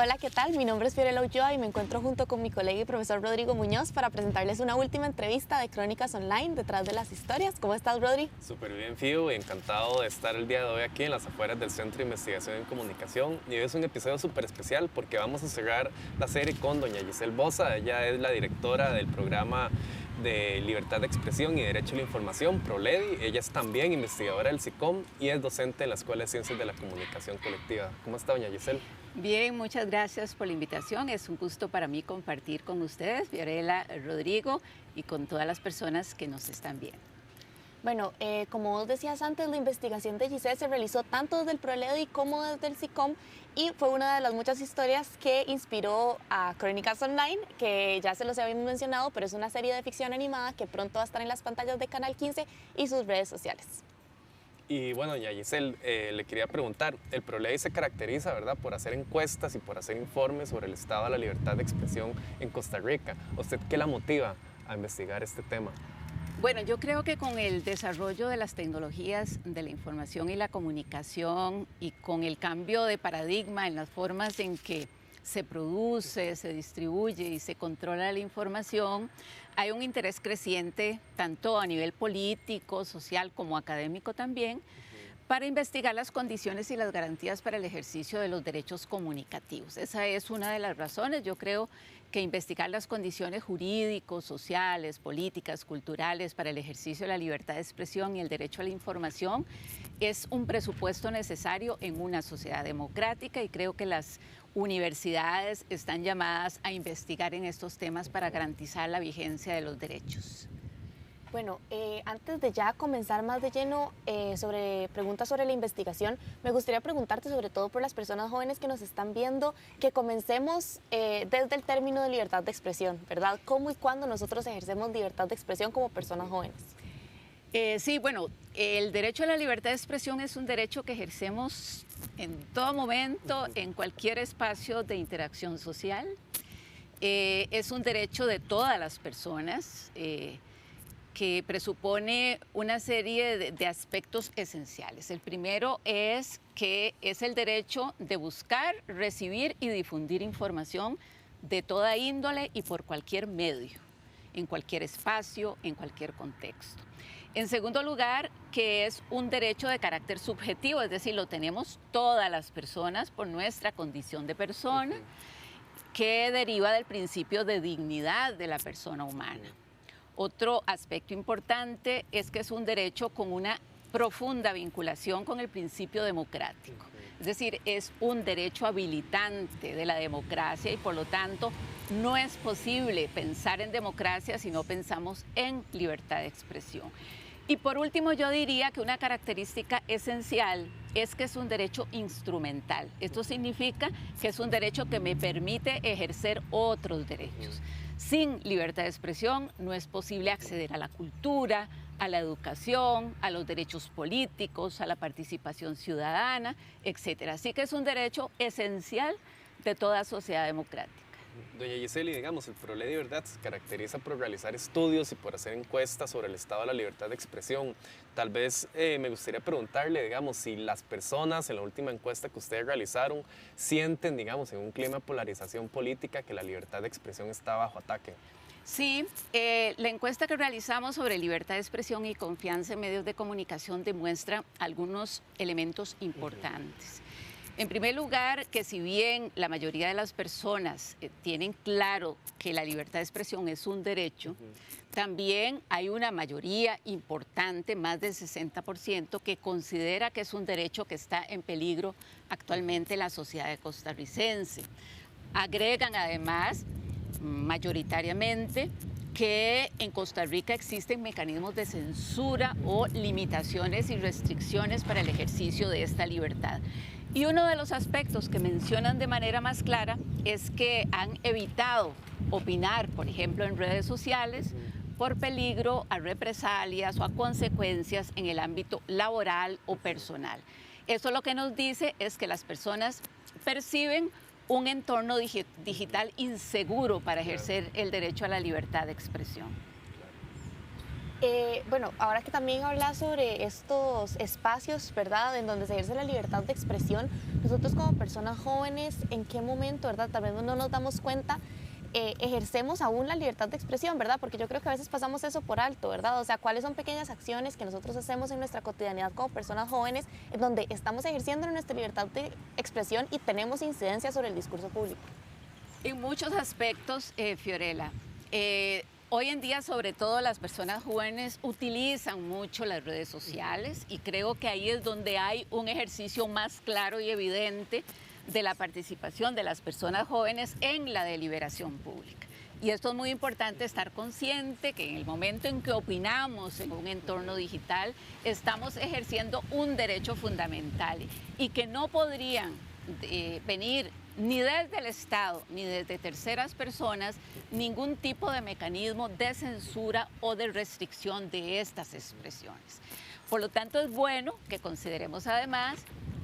Hola, ¿qué tal? Mi nombre es Fiorella Ulloa y me encuentro junto con mi colega y profesor Rodrigo Muñoz para presentarles una última entrevista de Crónicas Online, detrás de las historias. ¿Cómo estás, Rodri? Súper bien, Fio, y encantado de estar el día de hoy aquí en las afueras del Centro de Investigación en Comunicación. Y hoy es un episodio súper especial porque vamos a cerrar la serie con doña Giselle Boza. Ella es la directora del programa de Libertad de Expresión y Derecho a la Información, ProLEDI. Ella es también investigadora del SICOM y es docente en la Escuela de Ciencias de la Comunicación Colectiva. ¿Cómo está, doña Giselle? Bien, muchas gracias por la invitación. Es un gusto para mí compartir con ustedes, Fiorella, Rodrigo, y con todas las personas que nos están viendo. Bueno, como vos decías antes, la investigación de Giselle se realizó tanto desde el ProLEDI como desde el SICOM y fue una de las muchas historias que inspiró a Crónicas Online, que ya se los habíamos mencionado, pero es una serie de ficción animada que pronto va a estar en las pantallas de Canal 15 y sus redes sociales. Y bueno, doña Giselle, le quería preguntar, el ProLEDI se caracteriza, ¿verdad?, por hacer encuestas y por hacer informes sobre el estado de la libertad de expresión en Costa Rica. ¿Usted qué la motiva a investigar este tema? Bueno, yo creo que con el desarrollo de las tecnologías de la información y la comunicación y con el cambio de paradigma en las formas en que se produce, se distribuye y se controla la información, hay un interés creciente, tanto a nivel político, social como académico también, para investigar las condiciones y las garantías para el ejercicio de los derechos comunicativos. Esa es una de las razones. Yo creo que investigar las condiciones jurídicos, sociales, políticas, culturales para el ejercicio de la libertad de expresión y el derecho a la información es un presupuesto necesario en una sociedad democrática y creo que las universidades están llamadas a investigar en estos temas para garantizar la vigencia de los derechos. Bueno, antes de ya comenzar más de lleno sobre preguntas sobre la investigación, me gustaría preguntarte, sobre todo por las personas jóvenes que nos están viendo, que comencemos desde el término de libertad de expresión, ¿verdad? ¿Cómo y cuándo nosotros ejercemos libertad de expresión como personas jóvenes? Sí, bueno, el derecho a la libertad de expresión es un derecho que ejercemos en todo momento, en cualquier espacio de interacción social. Es un derecho de todas las personas, que presupone una serie de aspectos esenciales. El primero es que es el derecho de buscar, recibir y difundir información de toda índole y por cualquier medio, en cualquier espacio, en cualquier contexto. En segundo lugar, que es un derecho de carácter subjetivo, es decir, lo tenemos todas las personas por nuestra condición de persona, que deriva del principio de dignidad de la persona humana. Otro aspecto importante es que es un derecho con una profunda vinculación con el principio democrático. Es decir, es un derecho habilitante de la democracia y por lo tanto no es posible pensar en democracia si no pensamos en libertad de expresión. Y por último, yo diría que una característica esencial es que es un derecho instrumental. Esto significa que es un derecho que me permite ejercer otros derechos. Sin libertad de expresión no es posible acceder a la cultura, a la educación, a los derechos políticos, a la participación ciudadana, etc. Así que es un derecho esencial de toda sociedad democrática. Doña Giselle, digamos, el ProLEDI, ¿verdad?, se caracteriza por realizar estudios y por hacer encuestas sobre el estado de la libertad de expresión. Tal vez me gustaría preguntarle, digamos, si las personas en la última encuesta que ustedes realizaron sienten, digamos, en un clima de polarización política que la libertad de expresión está bajo ataque. Sí, la encuesta que realizamos sobre libertad de expresión y confianza en medios de comunicación demuestra algunos elementos importantes. En primer lugar, que si bien la mayoría de las personas tienen claro que la libertad de expresión es un derecho, también hay una mayoría importante, más del 60%, que considera que es un derecho que está en peligro actualmente en la sociedad costarricense. Agregan además, mayoritariamente, que en Costa Rica existen mecanismos de censura o limitaciones y restricciones para el ejercicio de esta libertad. Y uno de los aspectos que mencionan de manera más clara es que han evitado opinar, por ejemplo, en redes sociales, por peligro a represalias o a consecuencias en el ámbito laboral o personal. Eso lo que nos dice es que las personas perciben un entorno digital inseguro para ejercer el derecho a la libertad de expresión. Bueno, ahora que también hablas sobre estos espacios, ¿verdad?, en donde se ejerce la libertad de expresión, nosotros como personas jóvenes, ¿en qué momento, verdad?, tal vez no nos damos cuenta, ejercemos aún la libertad de expresión, ¿verdad? Porque yo creo que a veces pasamos eso por alto, ¿verdad? O sea, ¿cuáles son pequeñas acciones que nosotros hacemos en nuestra cotidianidad como personas jóvenes, en donde estamos ejerciendo nuestra libertad de expresión y tenemos incidencia sobre el discurso público? En muchos aspectos, Fiorella. Hoy en día, sobre todo, las personas jóvenes utilizan mucho las redes sociales y creo que ahí es donde hay un ejercicio más claro y evidente de la participación de las personas jóvenes en la deliberación pública. Y esto es muy importante, estar consciente que en el momento en que opinamos en un entorno digital, estamos ejerciendo un derecho fundamental y que no podrían venir ni desde el Estado ni desde terceras personas ningún tipo de mecanismo de censura o de restricción de estas expresiones. Por lo tanto, es bueno que consideremos además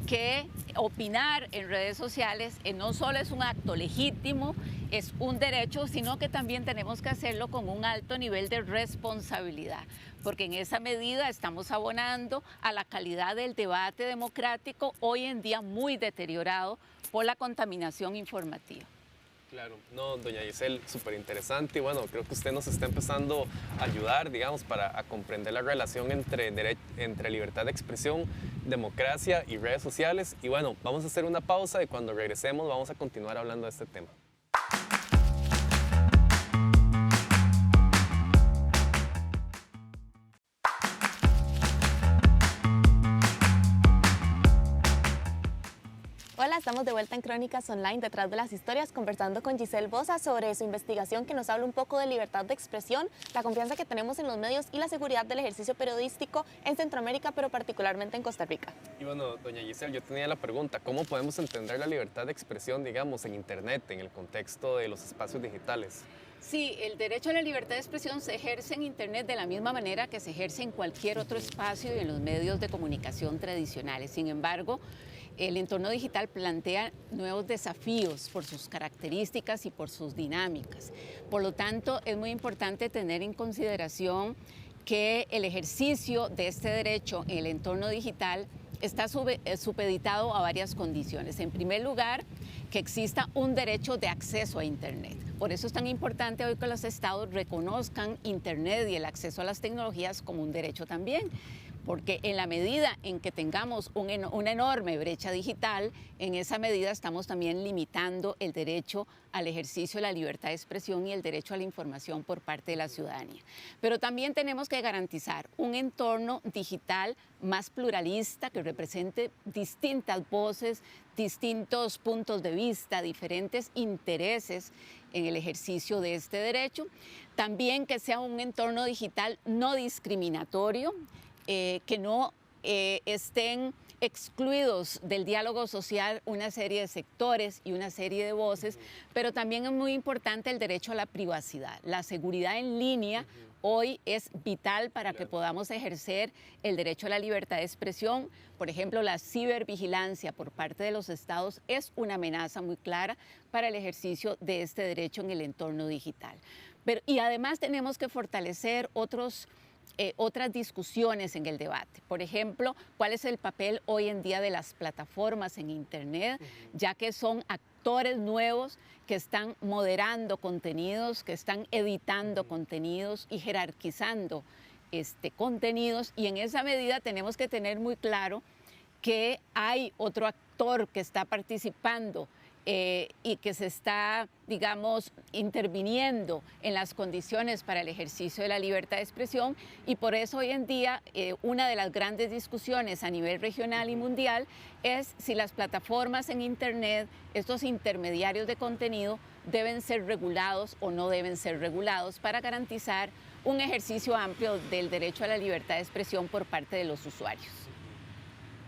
que opinar en redes sociales no solo es un acto legítimo, es un derecho, sino que también tenemos que hacerlo con un alto nivel de responsabilidad, porque en esa medida estamos abonando a la calidad del debate democrático, hoy en día muy deteriorado por la contaminación informativa. Claro, no, doña Giselle, súper interesante y bueno, creo que usted nos está empezando a ayudar, digamos, a comprender la relación entre libertad de expresión, democracia y redes sociales. Y bueno, vamos a hacer una pausa y cuando regresemos vamos a continuar hablando de este tema. Hola, estamos de vuelta en Crónicas Online, detrás de las historias, conversando con Giselle Bosa sobre su investigación que nos habla un poco de libertad de expresión, la confianza que tenemos en los medios y la seguridad del ejercicio periodístico en Centroamérica, pero particularmente en Costa Rica. Y bueno, doña Giselle, yo tenía la pregunta, ¿cómo podemos entender la libertad de expresión, digamos, en Internet, en el contexto de los espacios digitales? Sí, el derecho a la libertad de expresión se ejerce en Internet de la misma manera que se ejerce en cualquier otro espacio y en los medios de comunicación tradicionales. Sin embargo, el entorno digital plantea nuevos desafíos por sus características y por sus dinámicas. Por lo tanto, es muy importante tener en consideración que el ejercicio de este derecho en el entorno digital está supeditado a varias condiciones. En primer lugar, que exista un derecho de acceso a Internet. Por eso es tan importante hoy que los estados reconozcan Internet y el acceso a las tecnologías como un derecho también, porque en la medida en que tengamos una enorme brecha digital, en esa medida estamos también limitando el derecho al ejercicio de la libertad de expresión y el derecho a la información por parte de la ciudadanía. Pero también tenemos que garantizar un entorno digital más pluralista, que represente distintas voces, distintos puntos de vista, diferentes intereses en el ejercicio de este derecho. También que sea un entorno digital no discriminatorio, que no estén excluidos del diálogo social una serie de sectores y una serie de voces, pero también es muy importante el derecho a la privacidad. La seguridad en línea hoy es vital para que podamos ejercer el derecho a la libertad de expresión. Por ejemplo, la cibervigilancia por parte de los estados es una amenaza muy clara para el ejercicio de este derecho en el entorno digital. Y además tenemos que fortalecer otras discusiones en el debate. Por ejemplo, ¿cuál es el papel hoy en día de las plataformas en Internet? Ya que son actores nuevos que están moderando contenidos, que están editando contenidos y jerarquizando contenidos. Y en esa medida tenemos que tener muy claro que hay otro actor que está participando y que se está, digamos, interviniendo en las condiciones para el ejercicio de la libertad de expresión, y por eso hoy en día una de las grandes discusiones a nivel regional y mundial es si las plataformas en Internet, estos intermediarios de contenido, deben ser regulados o no deben ser regulados para garantizar un ejercicio amplio del derecho a la libertad de expresión por parte de los usuarios.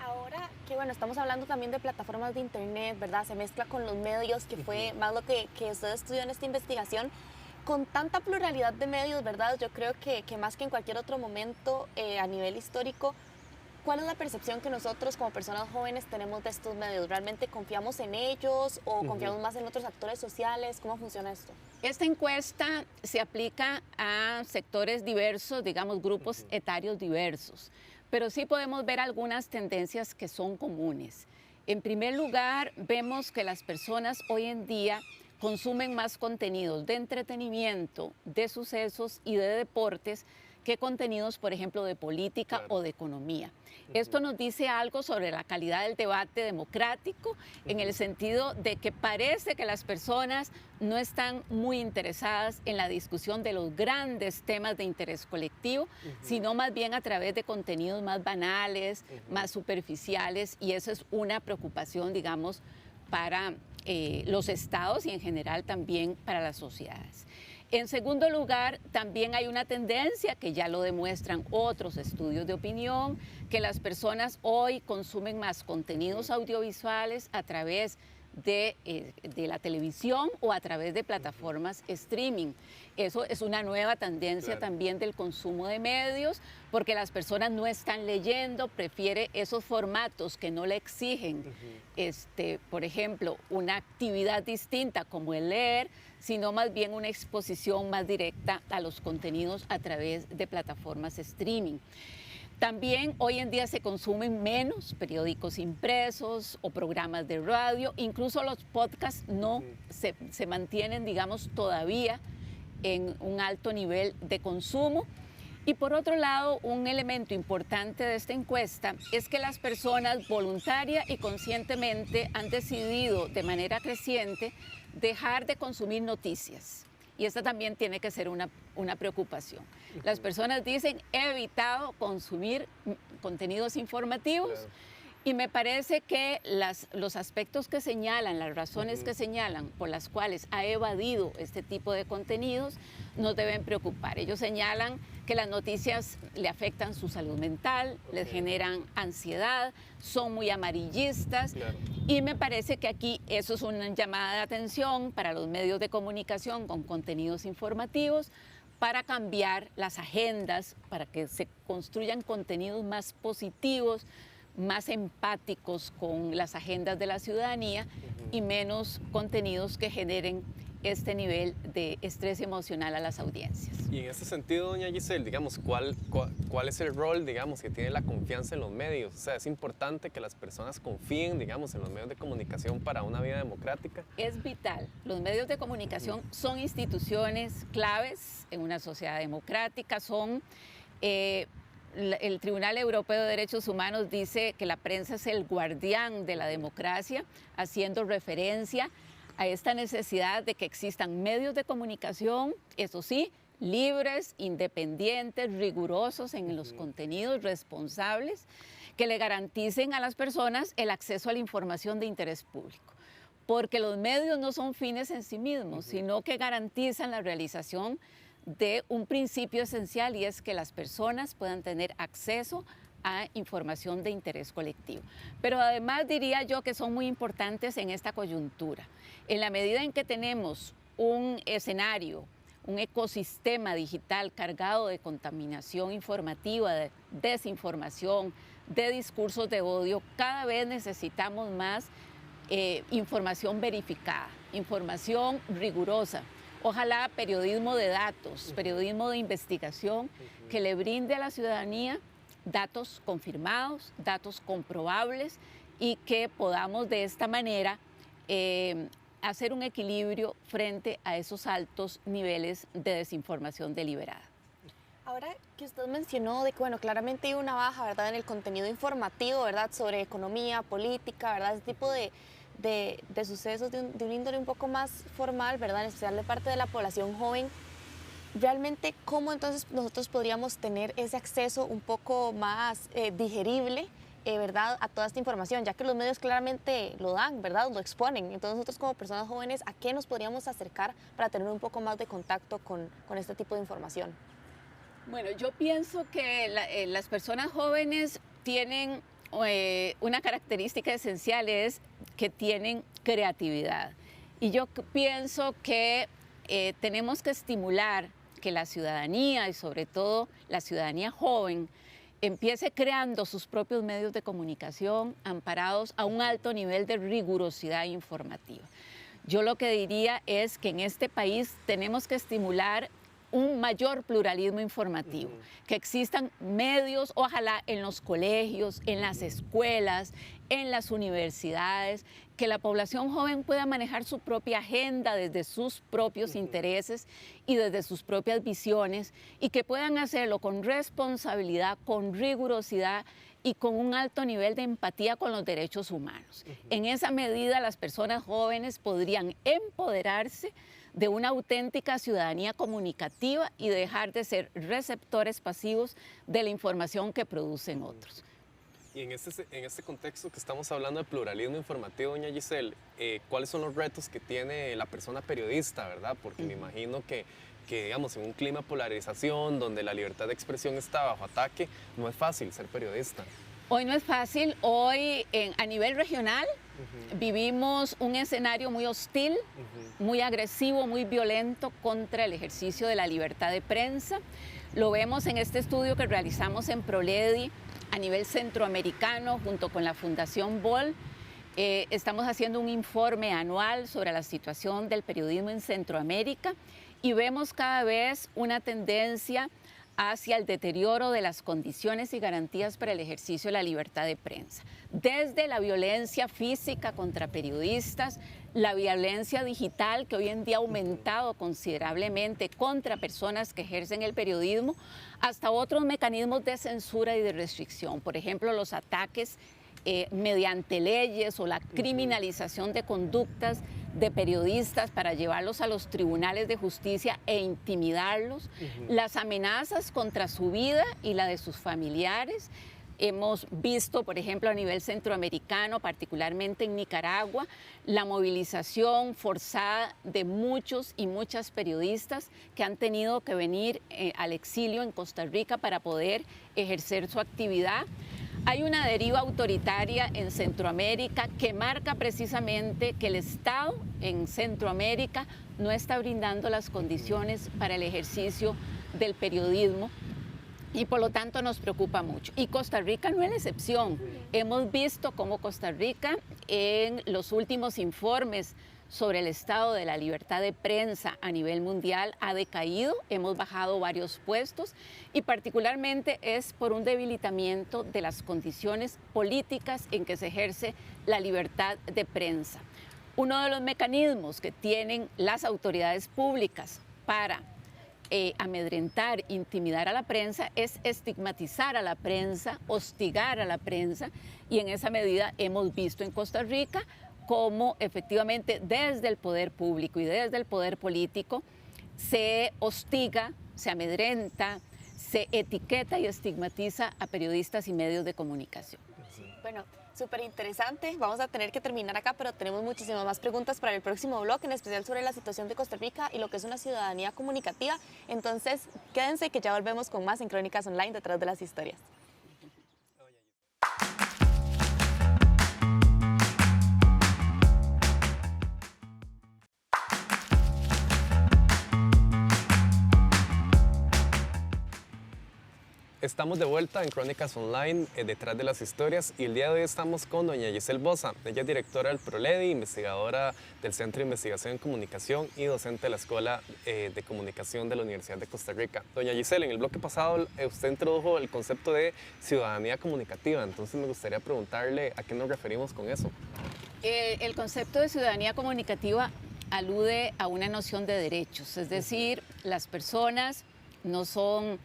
Ahora que bueno, estamos hablando también de plataformas de Internet, ¿verdad? Se mezcla con los medios, que fue más lo que usted estudió en esta investigación. Con tanta pluralidad de medios, ¿verdad? Yo creo que más que en cualquier otro momento a nivel histórico, ¿cuál es la percepción que nosotros como personas jóvenes tenemos de estos medios? ¿Realmente confiamos en ellos o confiamos más en otros actores sociales? ¿Cómo funciona esto? Esta encuesta se aplica a sectores diversos, digamos grupos etarios diversos, pero sí podemos ver algunas tendencias que son comunes. En primer lugar, vemos que las personas hoy en día consumen más contenidos de entretenimiento, de sucesos y de deportes que contenidos, por ejemplo, de política o de economía. Esto nos dice algo sobre la calidad del debate democrático, en el sentido de que parece que las personas no están muy interesadas en la discusión de los grandes temas de interés colectivo, sino más bien a través de contenidos más banales, más superficiales, y eso es una preocupación, digamos, para los estados y en general también para las sociedades. En segundo lugar, también hay una tendencia que ya lo demuestran otros estudios de opinión, que las personas hoy consumen más contenidos audiovisuales a través de la televisión o a través de plataformas streaming. Eso es una nueva tendencia también del consumo de medios, porque las personas no están leyendo, prefiere esos formatos que no le exigen, por ejemplo, una actividad distinta como el leer, sino más bien una exposición más directa a los contenidos a través de plataformas streaming. También hoy en día se consumen menos periódicos impresos o programas de radio, incluso los podcasts no se mantienen, digamos, todavía en un alto nivel de consumo. Y por otro lado, un elemento importante de esta encuesta es que las personas voluntaria y conscientemente han decidido de manera creciente dejar de consumir noticias. Y esta también tiene que ser una preocupación. Las personas dicen, he evitado consumir contenidos informativos, y me parece que los aspectos que señalan, las razones que señalan por las cuales ha evadido este tipo de contenidos nos deben preocupar. Ellos señalan que las noticias le afectan su salud mental, les generan ansiedad, son muy amarillistas, y me parece que aquí eso es una llamada de atención para los medios de comunicación con contenidos informativos, para cambiar las agendas, para que se construyan contenidos más positivos, más empáticos con las agendas de la ciudadanía y menos contenidos que generen este nivel de estrés emocional a las audiencias. Y en ese sentido, doña Giselle, digamos, ¿cuál es el rol, digamos, que tiene la confianza en los medios? O sea, ¿es importante que las personas confíen, digamos, en los medios de comunicación para una vida democrática? Es vital. Los medios de comunicación son instituciones claves en una sociedad democrática, son... el Tribunal Europeo de Derechos Humanos dice que la prensa es el guardián de la democracia, haciendo referencia a esta necesidad de que existan medios de comunicación, eso sí, libres, independientes, rigurosos en los contenidos, responsables, que le garanticen a las personas el acceso a la información de interés público. Porque los medios no son fines en sí mismos, sino que garantizan la realización de un principio esencial, y es que las personas puedan tener acceso a información de interés colectivo. Pero además diría yo que son muy importantes en esta coyuntura. En la medida en que tenemos un escenario, un ecosistema digital cargado de contaminación informativa, de desinformación, de discursos de odio, cada vez necesitamos más información verificada, información rigurosa. Ojalá periodismo de datos, periodismo de investigación que le brinde a la ciudadanía datos confirmados, datos comprobables, y que podamos de esta manera hacer un equilibrio frente a esos altos niveles de desinformación deliberada. Ahora que usted mencionó de que, bueno, claramente hay una baja, ¿verdad?, en el contenido informativo, ¿verdad?, sobre economía, política, ¿verdad?, ese tipo de sucesos de un índole un poco más formal, ¿verdad?, en especial de parte de la población joven. Realmente, ¿cómo entonces nosotros podríamos tener ese acceso un poco más digerible, ¿verdad?, a toda esta información? Ya que los medios claramente lo dan, ¿verdad?, lo exponen. Entonces nosotros como personas jóvenes, ¿a qué nos podríamos acercar para tener un poco más de contacto con este tipo de información? Bueno, yo pienso que las personas jóvenes tienen una característica esencial, es que tienen creatividad. Y yo pienso que tenemos que estimular que la ciudadanía, y sobre todo la ciudadanía joven, empiece creando sus propios medios de comunicación amparados a un alto nivel de rigurosidad informativa. Yo lo que diría es que en este país tenemos que estimular un mayor pluralismo informativo, que existan medios, ojalá en los colegios, en las escuelas, en las universidades, que la población joven pueda manejar su propia agenda desde sus propios intereses y desde sus propias visiones, y que puedan hacerlo con responsabilidad, con rigurosidad y con un alto nivel de empatía con los derechos humanos. En esa medida, las personas jóvenes podrían empoderarse de una auténtica ciudadanía comunicativa y dejar de ser receptores pasivos de la información que producen otros. Y en este contexto que estamos hablando de pluralismo informativo, doña Giselle, ¿cuáles son los retos que tiene la persona periodista, verdad? Porque me imagino que, digamos, en un clima de polarización, donde la libertad de expresión está bajo ataque, no es fácil ser periodista. Hoy no es fácil. Hoy, a nivel regional, vivimos un escenario muy hostil, muy agresivo, muy violento contra el ejercicio de la libertad de prensa. Lo vemos en este estudio que realizamos en Proledi a nivel centroamericano junto con la Fundación BOL. Estamos haciendo un informe anual sobre la situación del periodismo en Centroamérica y vemos cada vez una tendencia hacia el deterioro de las condiciones y garantías para el ejercicio de la libertad de prensa. Desde la violencia física contra periodistas, la violencia digital que hoy en día ha aumentado considerablemente contra personas que ejercen el periodismo, hasta otros mecanismos de censura y de restricción. Por ejemplo, los ataques mediante leyes o la criminalización de conductas de periodistas para llevarlos a los tribunales de justicia e intimidarlos, las amenazas contra su vida y la de sus familiares. Hemos visto, por ejemplo, a nivel centroamericano, particularmente en Nicaragua, la movilización forzada de muchos y muchas periodistas que han tenido que venir al exilio en Costa Rica para poder ejercer su actividad. Hay una deriva autoritaria en Centroamérica que marca precisamente que el Estado en Centroamérica no está brindando las condiciones para el ejercicio del periodismo y por lo tanto nos preocupa mucho. Y Costa Rica no es la excepción. Hemos visto cómo Costa Rica en los últimos informes sobre el estado de la libertad de prensa a nivel mundial ha decaído, hemos bajado varios puestos y particularmente es por un debilitamiento de las condiciones políticas en que se ejerce la libertad de prensa. Uno de los mecanismos que tienen las autoridades públicas para amedrentar, intimidar a la prensa es estigmatizar a la prensa, hostigar a la prensa y en esa medida hemos visto en Costa Rica cómo efectivamente desde el poder público y desde el poder político se hostiga, se amedrenta, se etiqueta y estigmatiza a periodistas y medios de comunicación. Bueno, súper interesante. Vamos a tener que terminar acá, pero tenemos muchísimas más preguntas para el próximo blog, en especial sobre la situación de Costa Rica y lo que es una ciudadanía comunicativa. Entonces, quédense que ya volvemos con más en Crónicas Online, detrás de las historias. Estamos de vuelta en Crónicas Online, detrás de las historias, y el día de hoy estamos con doña Giselle Bosa. Ella es directora del Proledi, investigadora del Centro de Investigación en Comunicación y docente de la Escuela de Comunicación de la Universidad de Costa Rica. Doña Giselle, en el bloque pasado usted introdujo el concepto de ciudadanía comunicativa, entonces me gustaría preguntarle a qué nos referimos con eso. El concepto de ciudadanía comunicativa alude a una noción de derechos, es decir, las personas no son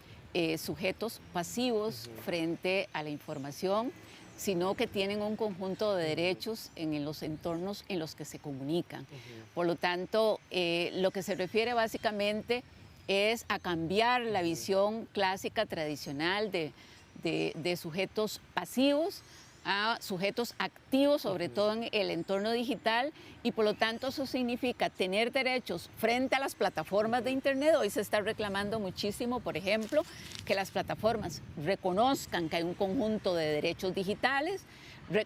sujetos pasivos frente a la información, sino que tienen un conjunto de derechos en los entornos en los que se comunican. Por lo tanto, lo que se refiere básicamente es a cambiar la visión clásica tradicional de sujetos pasivos a sujetos activos, sobre todo en el entorno digital, y por lo tanto eso significa tener derechos frente a las plataformas de Internet. Hoy se está reclamando muchísimo, por ejemplo, que las plataformas reconozcan que hay un conjunto de derechos digitales,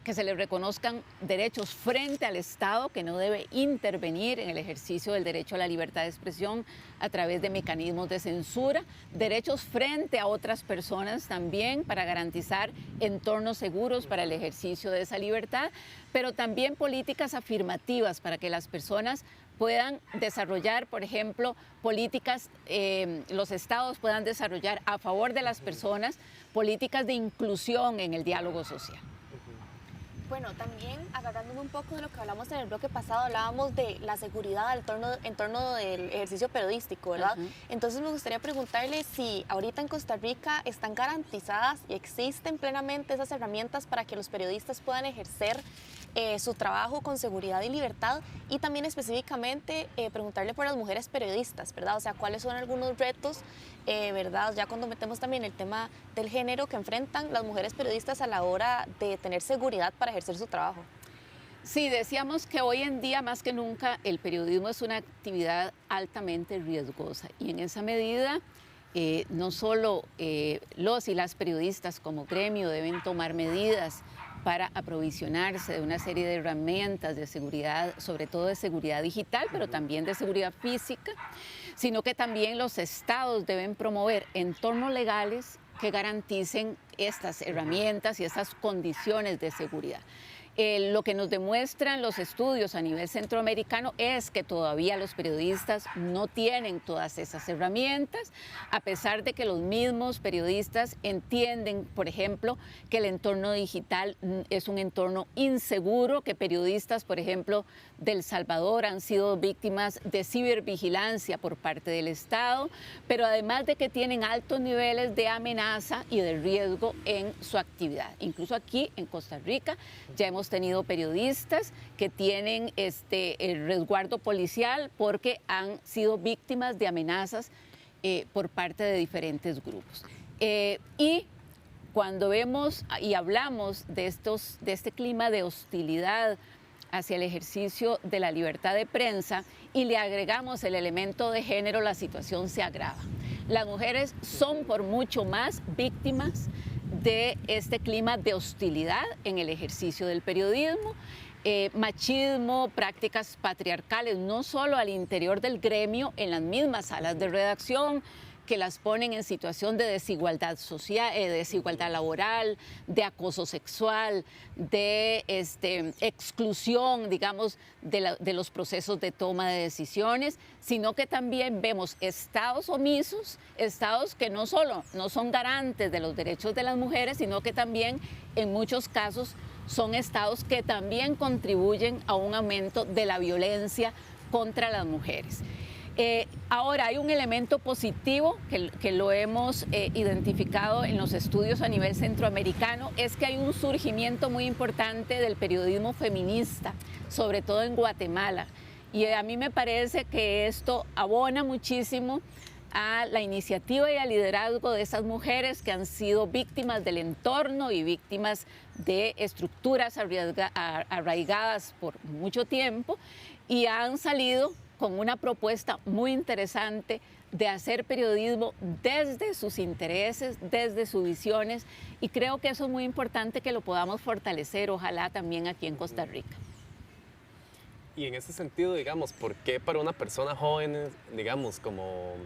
que se les reconozcan derechos frente al Estado, que no debe intervenir en el ejercicio del derecho a la libertad de expresión a través de mecanismos de censura, derechos frente a otras personas también para garantizar entornos seguros para el ejercicio de esa libertad, pero también políticas afirmativas para que las personas puedan desarrollar, por ejemplo, políticas, los estados puedan desarrollar a favor de las personas políticas de inclusión en el diálogo social. Bueno, también agarrándome un poco de lo que hablamos en el bloque pasado, hablábamos de la seguridad en torno del ejercicio periodístico, ¿verdad? Entonces me gustaría preguntarle si ahorita en Costa Rica están garantizadas y existen plenamente esas herramientas para que los periodistas puedan ejercer su trabajo con seguridad y libertad, y también específicamente preguntarle por las mujeres periodistas, ¿verdad? O sea, cuáles son algunos retos, ¿verdad? Ya cuando metemos también el tema del género que enfrentan las mujeres periodistas a la hora de tener seguridad para ejercer su trabajo. Sí, decíamos que hoy en día más que nunca el periodismo es una actividad altamente riesgosa, y en esa medida no solo los y las periodistas como gremio deben tomar medidas para aprovisionarse de una serie de herramientas de seguridad, sobre todo de seguridad digital, pero también de seguridad física, sino que también los estados deben promover entornos legales que garanticen estas herramientas y estas condiciones de seguridad. Lo que nos demuestran los estudios a nivel centroamericano es que todavía los periodistas no tienen todas esas herramientas, a pesar de que los mismos periodistas entienden, por ejemplo, que el entorno digital es un entorno inseguro, que periodistas, por ejemplo, de El Salvador han sido víctimas de cibervigilancia por parte del Estado, pero además de que tienen altos niveles de amenaza y de riesgo en su actividad. Incluso aquí en Costa Rica ya hemos tenido periodistas que tienen el resguardo policial porque han sido víctimas de amenazas por parte de diferentes grupos. Y cuando vemos y hablamos de este clima de hostilidad hacia el ejercicio de la libertad de prensa y le agregamos el elemento de género, la situación se agrava. Las mujeres son por mucho más víctimas de este clima de hostilidad en el ejercicio del periodismo, machismo, prácticas patriarcales, no solo al interior del gremio, en las mismas salas de redacción, que las ponen en situación de desigualdad social, desigualdad laboral, de acoso sexual, de exclusión, digamos, de los procesos de toma de decisiones, sino que también vemos estados omisos, estados que no solo no son garantes de los derechos de las mujeres, sino que también en muchos casos son estados que también contribuyen a un aumento de la violencia contra las mujeres. Ahora hay un elemento positivo que lo hemos identificado en los estudios a nivel centroamericano, es que hay un surgimiento muy importante del periodismo feminista, sobre todo en Guatemala, y a mí me parece que esto abona muchísimo a la iniciativa y al liderazgo de esas mujeres que han sido víctimas del entorno y víctimas de estructuras arraigadas por mucho tiempo, y han salido con una propuesta muy interesante de hacer periodismo desde sus intereses, desde sus visiones, y creo que eso es muy importante que lo podamos fortalecer, ojalá también aquí en Costa Rica. Y en ese sentido, digamos, ¿por qué para una persona joven, digamos, como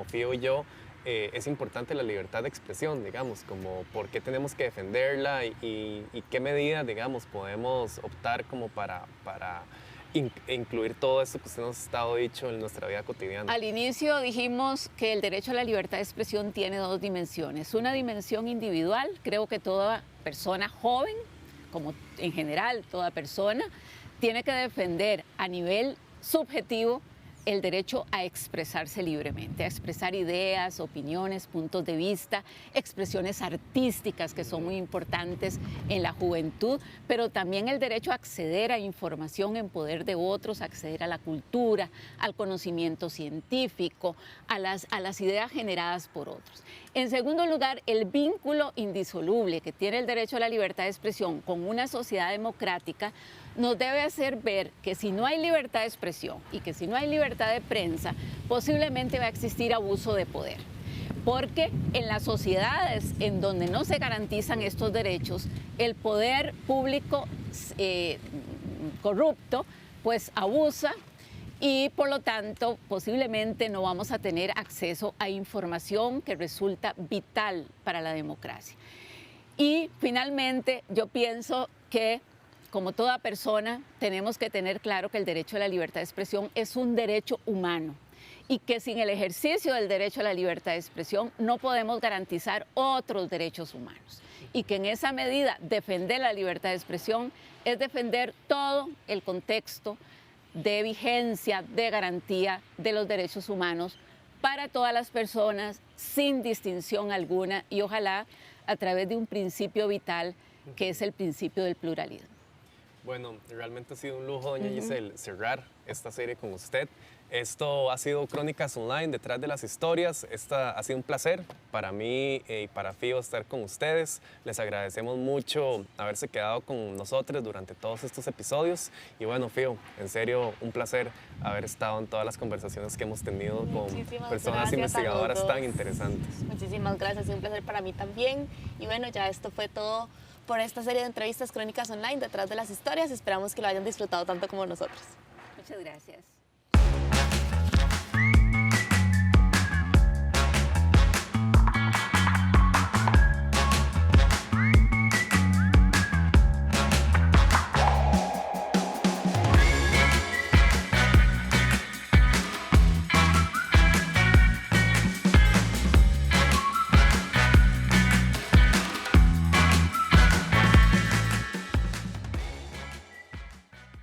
Fío y yo, es importante la libertad de expresión, digamos, como por qué tenemos que defenderla y qué medidas, digamos, podemos optar como para incluir todo esto que usted nos ha estado dicho en nuestra vida cotidiana? Al inicio dijimos que el derecho a la libertad de expresión tiene dos dimensiones. Una dimensión individual, creo que toda persona joven, como en general toda persona, tiene que defender a nivel subjetivo el derecho a expresarse libremente, a expresar ideas, opiniones, puntos de vista, expresiones artísticas que son muy importantes en la juventud, pero también el derecho a acceder a información en poder de otros, acceder a la cultura, al conocimiento científico, a las ideas generadas por otros. En segundo lugar, el vínculo indisoluble que tiene el derecho a la libertad de expresión con una sociedad democrática nos debe hacer ver que si no hay libertad de expresión y que si no hay libertad de prensa, posiblemente va a existir abuso de poder. Porque en las sociedades en donde no se garantizan estos derechos, el poder público corrupto pues abusa y por lo tanto posiblemente no vamos a tener acceso a información que resulta vital para la democracia. Y finalmente yo pienso que como toda persona tenemos que tener claro que el derecho a la libertad de expresión es un derecho humano y que sin el ejercicio del derecho a la libertad de expresión no podemos garantizar otros derechos humanos y que en esa medida defender la libertad de expresión es defender todo el contexto de vigencia, de garantía de los derechos humanos para todas las personas sin distinción alguna y ojalá a través de un principio vital que es el principio del pluralismo. Bueno, realmente ha sido un lujo, doña Giselle, cerrar esta serie con usted. Esto ha sido Crónicas Online, detrás de las historias. Ha sido un placer para mí y para Fío estar con ustedes. Les agradecemos mucho haberse quedado con nosotros durante todos estos episodios. Y bueno, Fío, en serio, un placer haber estado en todas las conversaciones que hemos tenido con personas investigadoras tan interesantes. Muchísimas gracias, un placer para mí también. Y bueno, ya esto fue todo por esta serie de entrevistas Crónicas Online, detrás de las historias. Esperamos que lo hayan disfrutado tanto como nosotros. Muchas gracias.